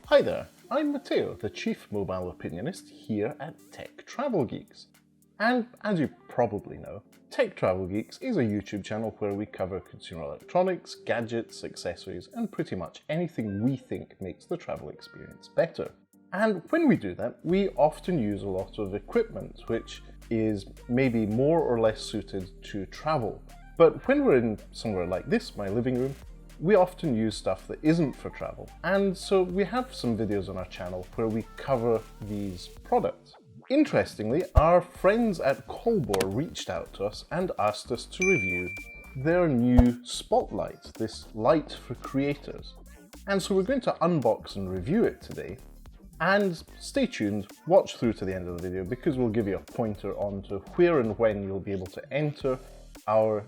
Hi there, I'm Matteo, the Chief Mobile Opinionist here at Tech Travel Geeks. And as you probably know, Tech Travel Geeks is a YouTube channel where we cover consumer electronics, gadgets, accessories, and pretty much anything we think makes the travel experience better. And when we do that, we often use a lot of equipment which is maybe more or less suited to travel. But when we're in somewhere like this, my living room, we often use stuff that isn't for travel. And so we have some videos on our channel where we cover these products. Interestingly, our friends at COLBOR reached out to us and asked us to review their new spotlight, this light for creators. And so we're going to unbox and review it today. And stay tuned, watch through to the end of the video because we'll give you a pointer on to where and when you'll be able to enter our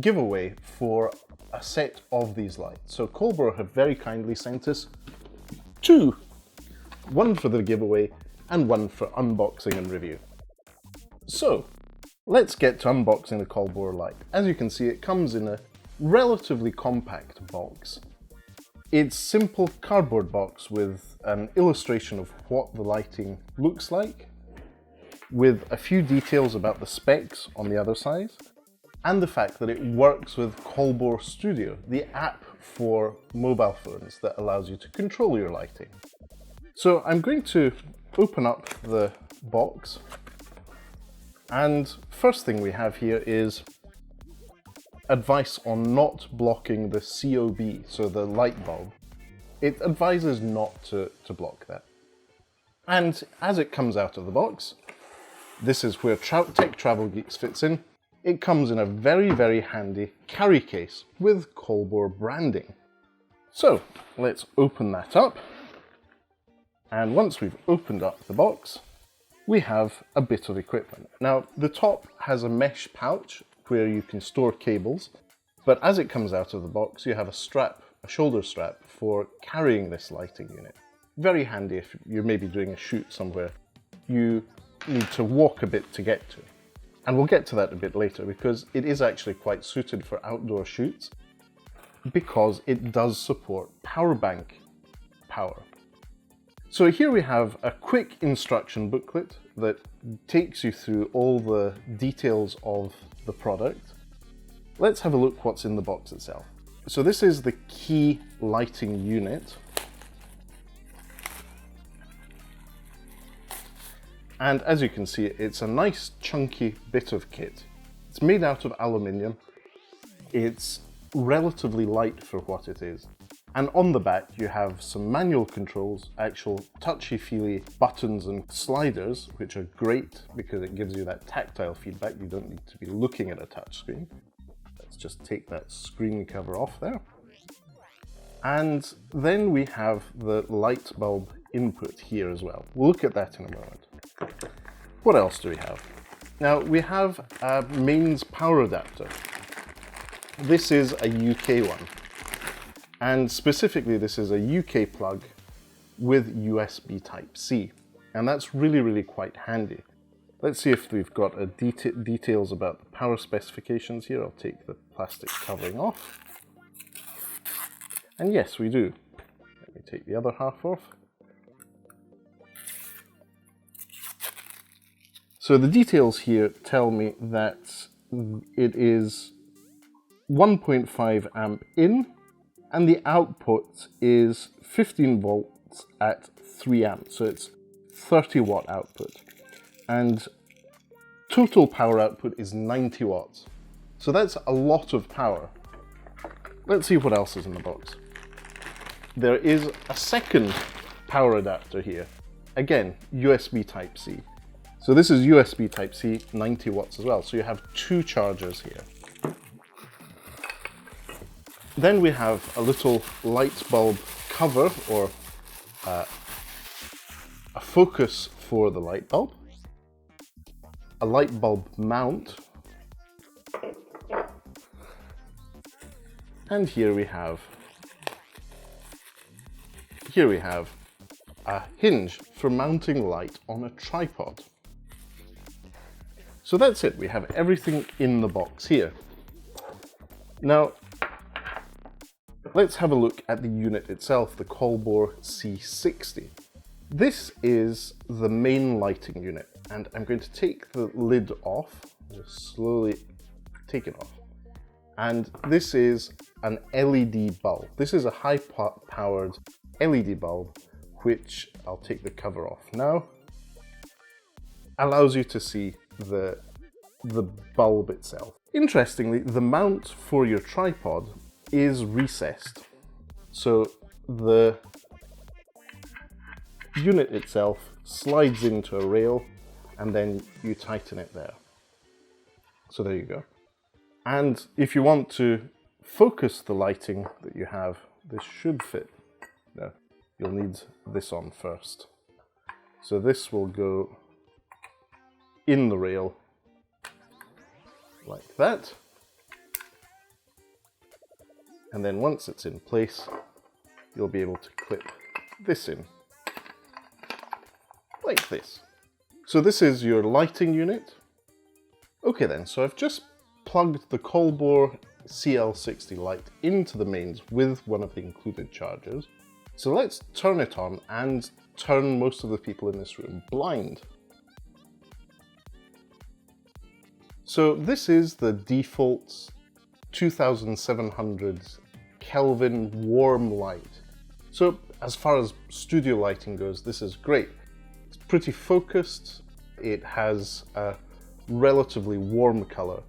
giveaway for a set of these lights. So COLBOR have very kindly sent us two, one for the giveaway and one for unboxing and review. So let's get to unboxing the COLBOR Light. As you can see, it comes in a relatively compact box. It's simple cardboard box with an illustration of what the lighting looks like, with a few details about the specs on the other side, and the fact that it works with COLBOR Studio, the app for mobile phones that allows you to control your lighting. So I'm going to open up the box, and first thing we have here is advice on not blocking the COB, so the light bulb. It advises not to block that. And as it comes out of the box, this is where Tech Travel Geeks fits in. It comes in a very, very handy carry case with COLBOR branding. So let's open that up. And once we've opened up the box, we have a bit of equipment. Now, the top has a mesh pouch where you can store cables, but as it comes out of the box, you have a strap, a shoulder strap for carrying this lighting unit. Very handy if you're maybe doing a shoot somewhere you need to walk a bit to get to. And we'll get to that a bit later because it is actually quite suited for outdoor shoots because it does support power bank power. So here we have a quick instruction booklet that takes you through all the details of the product. Let's have a look what's in the box itself. So this is the key lighting unit. And as you can see, it's a nice chunky bit of kit. It's made out of aluminium. It's relatively light for what it is. And on the back, you have some manual controls, actual touchy-feely buttons and sliders, which are great because it gives you that tactile feedback. You don't need to be looking at a touch screen. Let's just take that screen cover off there. And then we have the light bulb input here as well. We'll look at that in a moment. What else do we have? Now we have a mains power adapter. This is a UK one. And specifically this is a UK plug with USB Type-C. And that's really, really quite handy. Let's see if we've got details about the power specifications here. I'll take the plastic covering off. And yes, we do. Let me take the other half off. So the details here tell me that it is 1.5 amp in, and the output is 15 volts at 3 amps, so it's 30 watt output. And total power output is 90 watts. So that's a lot of power. Let's see what else is in the box. There is a second power adapter here. Again, USB Type-C. So this is USB Type-C, 90 watts as well. So you have two chargers here. Then we have a little light bulb cover, or a focus for the light bulb, a light bulb mount, and here we have a hinge for mounting light on a tripod. So that's it, we have everything in the box here. Now, let's have a look at the unit itself, the COLBOR C60. This is the main lighting unit, and I'm going to take the lid off, just slowly take it off. And this is an LED bulb. This is a high-powered LED bulb, which I'll take the cover off now. Allows you to see the bulb itself. Interestingly, the mount for your tripod is recessed. So the unit itself slides into a rail and then you tighten it there. So there you go. And if you want to focus the lighting that you have, this should fit. No, you'll need this on first. So this will go in the rail like that. And then once it's in place, you'll be able to clip this in like this. So this is your lighting unit. Okay then, so I've just plugged the COLBOR CL60 Light into the mains with one of the included chargers. So let's turn it on and turn most of the people in this room blind. So this is the default 2700 Kelvin warm light. So as far as studio lighting goes, this is great. It's pretty focused. It has a relatively warm color.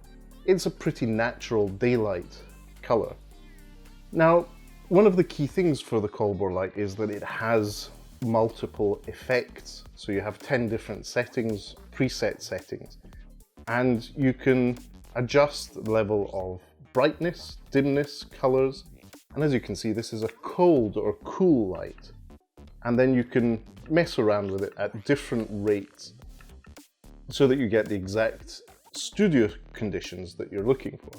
It's a pretty natural daylight color. Now, one of the key things for the COLBOR Light is that it has multiple effects. So you have 10 different settings, preset settings, and you can adjust the level of brightness, dimness, colors. And as you can see, this is a cold or cool light. And then you can mess around with it at different rates so that you get the exact studio conditions that you're looking for.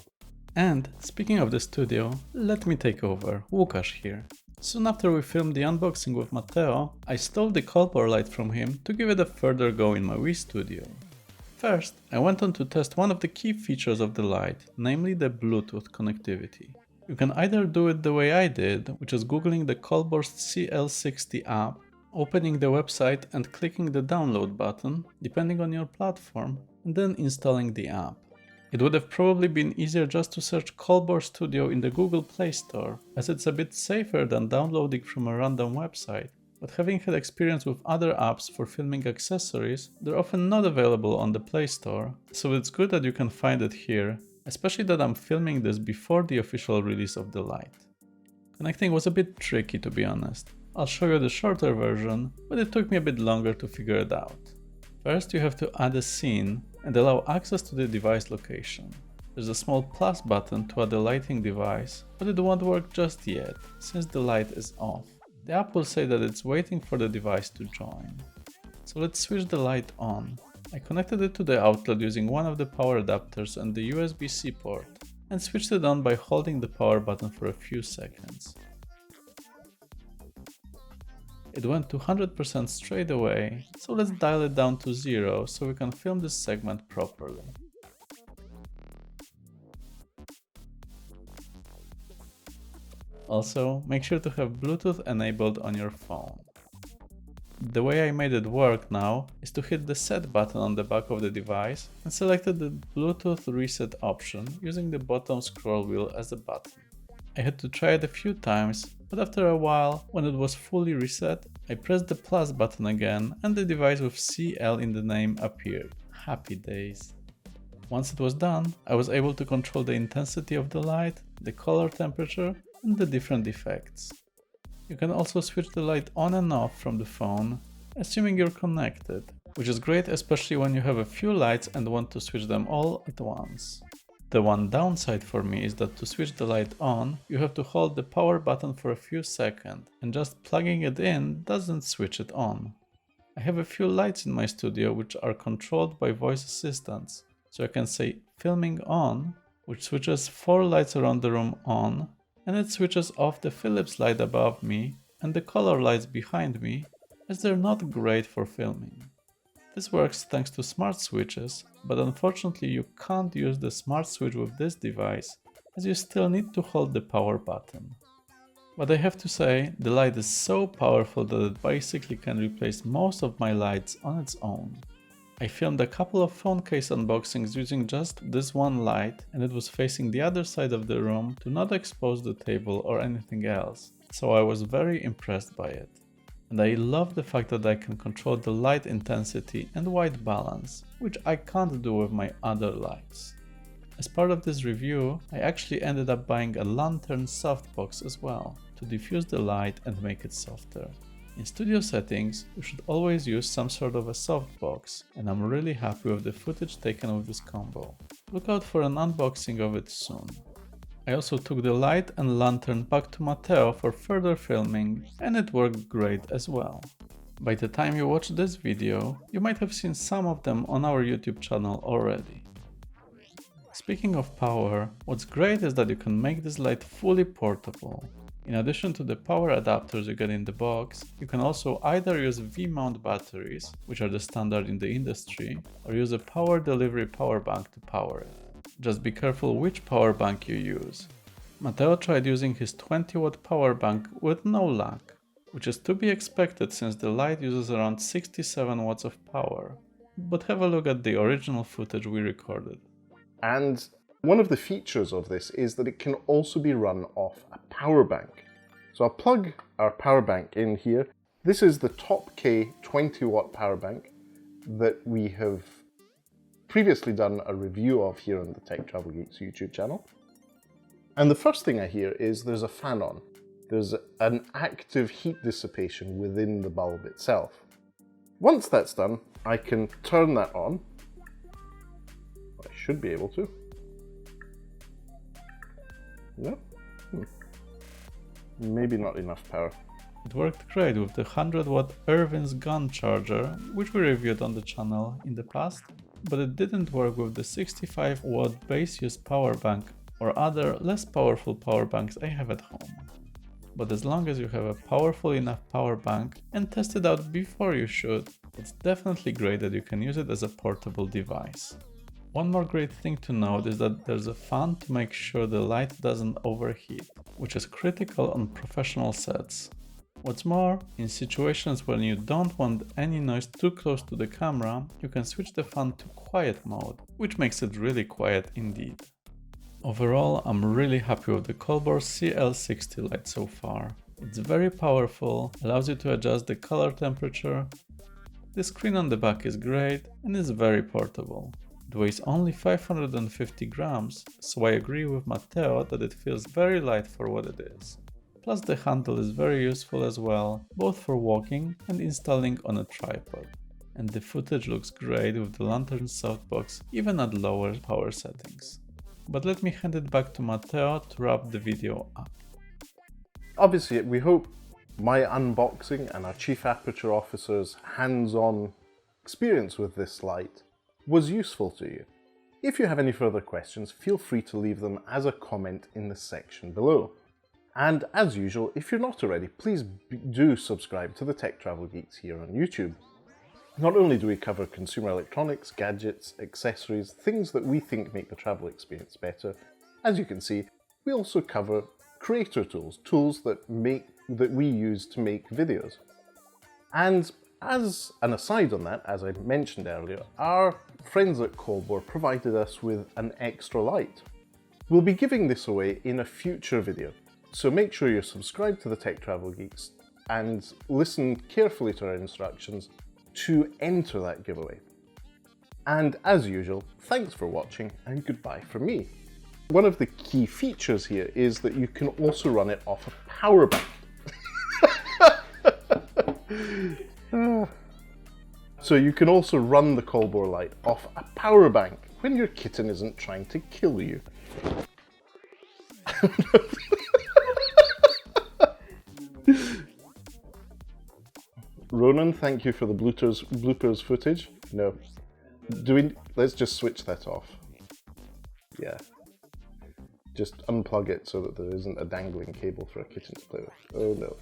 And speaking of the studio, let me take over, Lukasz here. Soon after we filmed the unboxing with Matteo, I stole the COLBOR Light from him to give it a further go in my Wii Studio. First, I went on to test one of the key features of the light, namely the Bluetooth connectivity. You can either do it the way I did, which is googling the COLBOR CL60 app, opening the website and clicking the download button, depending on your platform, and then installing the app. It would have probably been easier just to search COLBOR Studio in the Google Play Store, as it's a bit safer than downloading from a random website, but having had experience with other apps for filming accessories, they're often not available on the Play Store, so it's good that you can find it here, especially that I'm filming this before the official release of the light. Connecting was a bit tricky, to be honest. I'll show you the shorter version, but it took me a bit longer to figure it out. First, you have to add a scene and allow access to the device location. There's a small plus button to add a lighting device, but it won't work just yet, since the light is off. The app will say that it's waiting for the device to join. So let's switch the light on. I connected it to the outlet using one of the power adapters and the USB-C port, and switched it on by holding the power button for a few seconds. It went to 100% straight away, so let's dial it down to 0 so we can film this segment properly. Also, make sure to have Bluetooth enabled on your phone. The way I made it work now is to hit the set button on the back of the device and selected the Bluetooth reset option using the bottom scroll wheel as a button. I had to try it a few times, but after a while, when it was fully reset, I pressed the plus button again and the device with CL in the name appeared. Happy days. Once it was done, I was able to control the intensity of the light, the color temperature, and the different effects. You can also switch the light on and off from the phone, assuming you're connected, which is great especially when you have a few lights and want to switch them all at once. The one downside for me is that to switch the light on, you have to hold the power button for a few seconds, and just plugging it in doesn't switch it on. I have a few lights in my studio which are controlled by voice assistants, so I can say filming on, which switches 4 lights around the room on, and it switches off the Philips light above me and the color lights behind me, as they're not great for filming. This works thanks to smart switches, but unfortunately you can't use the smart switch with this device, as you still need to hold the power button. But I have to say, the light is so powerful that it basically can replace most of my lights on its own. I filmed a couple of phone case unboxings using just this one light, and it was facing the other side of the room to not expose the table or anything else, so I was very impressed by it. And I love the fact that I can control the light intensity and white balance, which I can't do with my other lights. As part of this review, I actually ended up buying a lantern softbox as well, to diffuse the light and make it softer. In studio settings, you should always use some sort of a softbox, and I'm really happy with the footage taken with this combo. Look out for an unboxing of it soon. I also took the light and lantern back to Matteo for further filming, and it worked great as well. By the time you watch this video, you might have seen some of them on our YouTube channel already. Speaking of power, what's great is that you can make this light fully portable. In addition to the power adapters you get in the box, you can also either use V-mount batteries, which are the standard in the industry, or use a power delivery power bank to power it. Just be careful which power bank you use. Matteo tried using his 20-watt power bank with no luck, which is to be expected since the light uses around 67 watts of power. But have a look at the original footage we recorded. And one of the features of this is that it can also be run off a power bank. So I'll plug our power bank in here. This is the Top K 20-watt power bank that we have previously done a review of here on the Tech Travel Geeks YouTube channel. And the first thing I hear is there's a fan on. There's an active heat dissipation within the bulb itself. Once that's done, I can turn that on. I should be able to. No? Maybe not enough power. It worked great with the 100-watt Irvin's gun charger, which we reviewed on the channel in the past, but it didn't work with the 65-watt base use power bank or other less powerful power banks I have at home. But as long as you have a powerful enough power bank and test it out before you shoot, it's definitely great that you can use it as a portable device. One more great thing to note is that there's a fan to make sure the light doesn't overheat, which is critical on professional sets. What's more, in situations when you don't want any noise too close to the camera, you can switch the fan to quiet mode, which makes it really quiet indeed. Overall, I'm really happy with the COLBOR CL60 light so far. It's very powerful, allows you to adjust the color temperature. The screen on the back is great and is very portable. It weighs only 550 grams, so I agree with Matteo that it feels very light for what it is. Plus the handle is very useful as well, both for walking and installing on a tripod. And the footage looks great with the lantern softbox even at lower power settings. But let me hand it back to Matteo to wrap the video up. Obviously, we hope my unboxing and our Chief Aperture Officer's hands-on experience with this light was useful to you. If you have any further questions, feel free to leave them as a comment in the section below. And as usual, if you're not already, please do subscribe to the Tech Travel Geeks here on YouTube. Not only do we cover consumer electronics, gadgets, accessories, things that we think make the travel experience better, as you can see, we also cover creator tools, tools that we use to make videos. And as an aside on that, as I mentioned earlier, our friends at COLBOR provided us with an extra light. We'll be giving this away in a future video, so make sure you're subscribed to the Tech Travel Geeks and listen carefully to our instructions to enter that giveaway. And as usual, thanks for watching and goodbye from me. One of the key features here is that you can also run it off a power bank. So you can also run the COLBOR light off a power bank when your kitten isn't trying to kill you. Ronan, thank you for the bloopers footage. No. Let's just switch that off. Yeah. Just unplug it so that there isn't a dangling cable for a kitten to play with. Oh no.